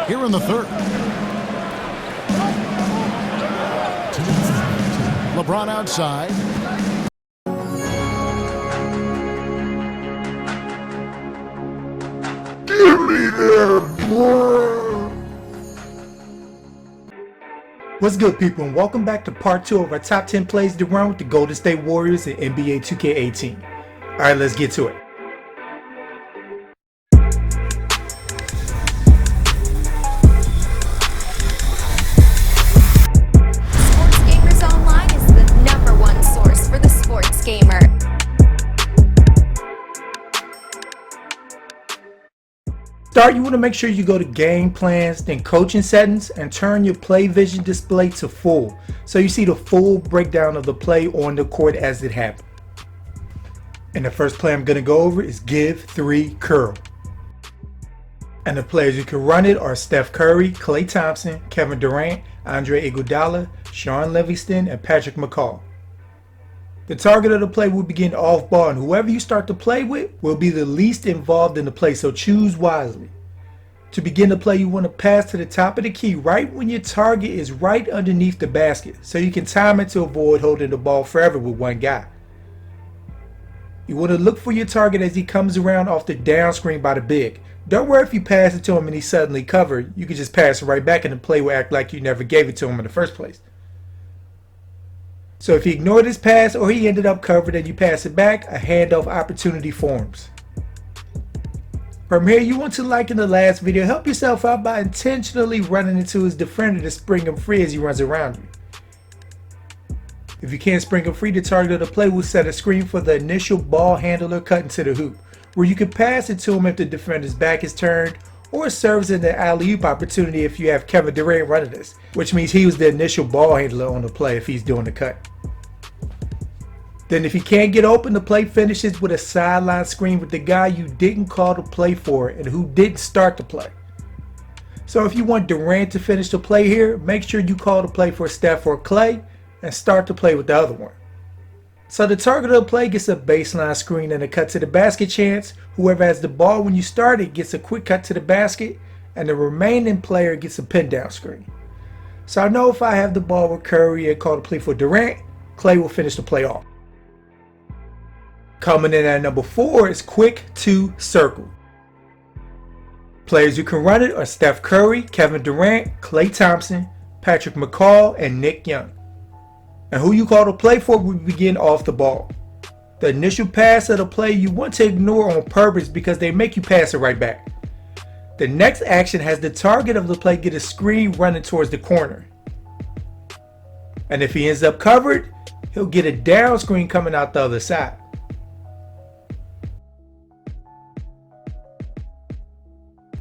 here in the third. LeBron outside. Give me that ball. What's good, people, and welcome back to part 2 of our top 10 plays to run with the Golden State Warriors in NBA 2K18. Alright, let's get to it. Gamer. Start, you want to make sure you go to game plans, then coaching settings, and turn your play vision display to full so you see the full breakdown of the play on the court as it happened. And the first play I'm going to go over is give 3 curl. And the players who can run it are Steph Curry, Klay Thompson, Kevin Durant, Andre Iguodala, Sean Livingston, and Patrick McCaw. The target of the play will begin off ball, and whoever you start to play with will be the least involved in the play, so choose wisely. To begin the play, you want to pass to the top of the key right when your target is right underneath the basket, so you can time it to avoid holding the ball forever with one guy. You want to look for your target as he comes around off the down screen by the big. Don't worry if you pass it to him and he's suddenly covered. You can just pass it right back and the play will act like you never gave it to him in the first place. So if he ignored his pass or he ended up covered and you pass it back, a handoff opportunity forms. From here, you want to, like in the last video, help yourself out by intentionally running into his defender to spring him free as he runs around you. If you can't spring him free, the target of the play will set a screen for the initial ball handler cut into the hoop, where you can pass it to him if the defender's back is turned, or serves as an alley-oop opportunity if you have Kevin Durant running this, which means he was the initial ball handler on the play if he's doing the cut. Then if he can't get open, the play finishes with a sideline screen with the guy you didn't call the play for and who didn't start the play. So if you want Durant to finish the play here, make sure you call the play for Steph or Klay and start the play with the other one. So the target of the play gets a baseline screen and a cut to the basket chance. Whoever has the ball when you start it gets a quick cut to the basket, and the remaining player gets a pin down screen. So I know if I have the ball with Curry and call the play for Durant, Klay will finish the play off. Coming in at number 4 is quick 2 circle. Players who can run it are Steph Curry, Kevin Durant, Klay Thompson, Patrick McCaw, and Nick Young. And who you call the play for will begin off the ball. The initial pass of the play you want to ignore on purpose because they make you pass it right back. The next action has the target of the play get a screen running towards the corner. And if he ends up covered, he'll get a down screen coming out the other side.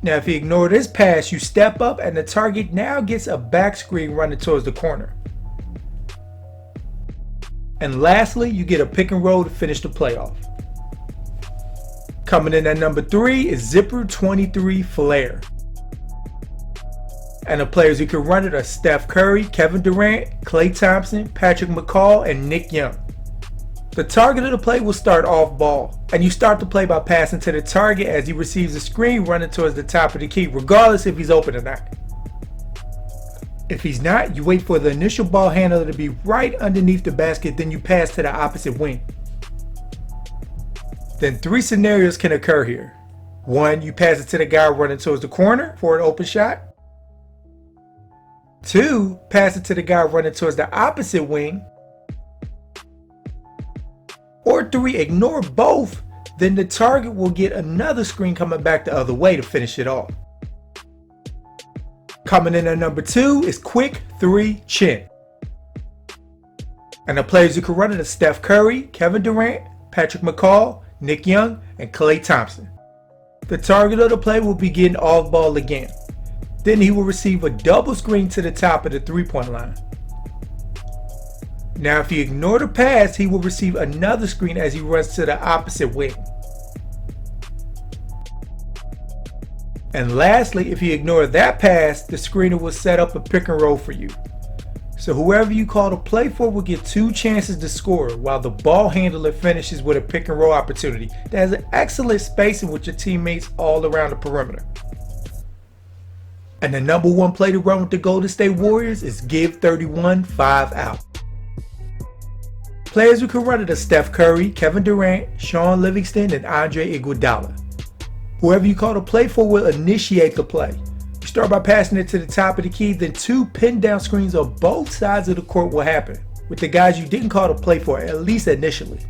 Now if he ignored this pass, you step up and the target now gets a back screen running towards the corner. And lastly, you get a pick and roll to finish the playoff. Coming in at number 3 is Zipper 23 Flare. And the players who can run it are Steph Curry, Kevin Durant, Klay Thompson, Patrick McCaw, and Nick Young. The target of the play will start off ball, and you start the play by passing to the target as he receives a screen running towards the top of the key, regardless if he's open or not. If he's not, you wait for the initial ball handler to be right underneath the basket, then you pass to the opposite wing. Then 3 scenarios can occur here. 1, you pass it to the guy running towards the corner for an open shot. 2, pass it to the guy running towards the opposite wing. Or 3, ignore both, then the target will get another screen coming back the other way to finish it off. Coming in at number 2 is quick 3 chin. And the players who can run it are Steph Curry, Kevin Durant, Patrick McCaw, Nick Young, and Klay Thompson. The target of the play will begin off ball again. Then he will receive a double screen to the top of the 3-point line. Now if you ignore the pass, he will receive another screen as he runs to the opposite wing. And lastly, if you ignore that pass, the screener will set up a pick and roll for you. So whoever you call to play for will get 2 chances to score, while the ball handler finishes with a pick and roll opportunity that has an excellent spacing with your teammates all around the perimeter. And the #1 play to run with the Golden State Warriors is give 31 5 out. Players who can run it are Steph Curry, Kevin Durant, Sean Livingston, and Andre Iguodala. Whoever you call the play for will initiate the play. You start by passing it to the top of the key, then 2 pin down screens on both sides of the court will happen, with the guys you didn't call the play for, at least initially.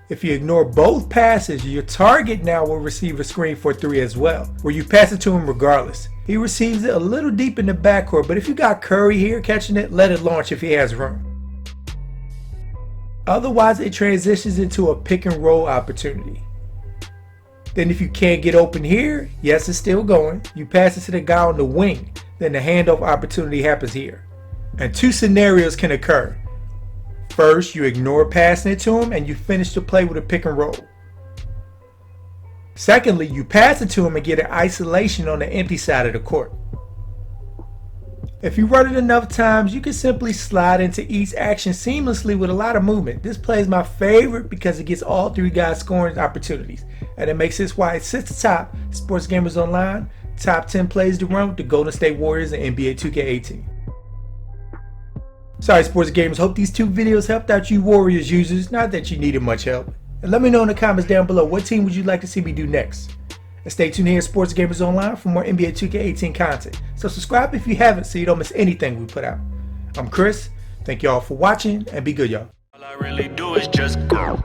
If you ignore both passes, your target now will receive a screen for 3 as well, where you pass it to him regardless. He receives it a little deep in the backcourt, but if you got Curry here catching it, let it launch if he has room. Otherwise, it transitions into a pick and roll opportunity. Then if you can't get open here, yes, it's still going. You pass it to the guy on the wing, then the handoff opportunity happens here. And 2 scenarios can occur. First, you ignore passing it to him and you finish the play with a pick and roll. Secondly, you pass it to him and get an isolation on the empty side of the court. If you run it enough times, you can simply slide into each action seamlessly with a lot of movement. This play is my favorite because it gets all 3 guys scoring opportunities, and it makes this why it sits atop Sports Gamers Online, top 10 plays to run with the Golden State Warriors and NBA 2K18. Sorry, sports gamers, hope these 2 videos helped out you Warriors users, not that you needed much help. And let me know in the comments down below what team would you like to see me do next. And stay tuned here at Sports Gamers Online for more NBA 2K18 content. So subscribe if you haven't so you don't miss anything we put out. I'm Chris, thank y'all for watching and be good y'all. All I really do is just go.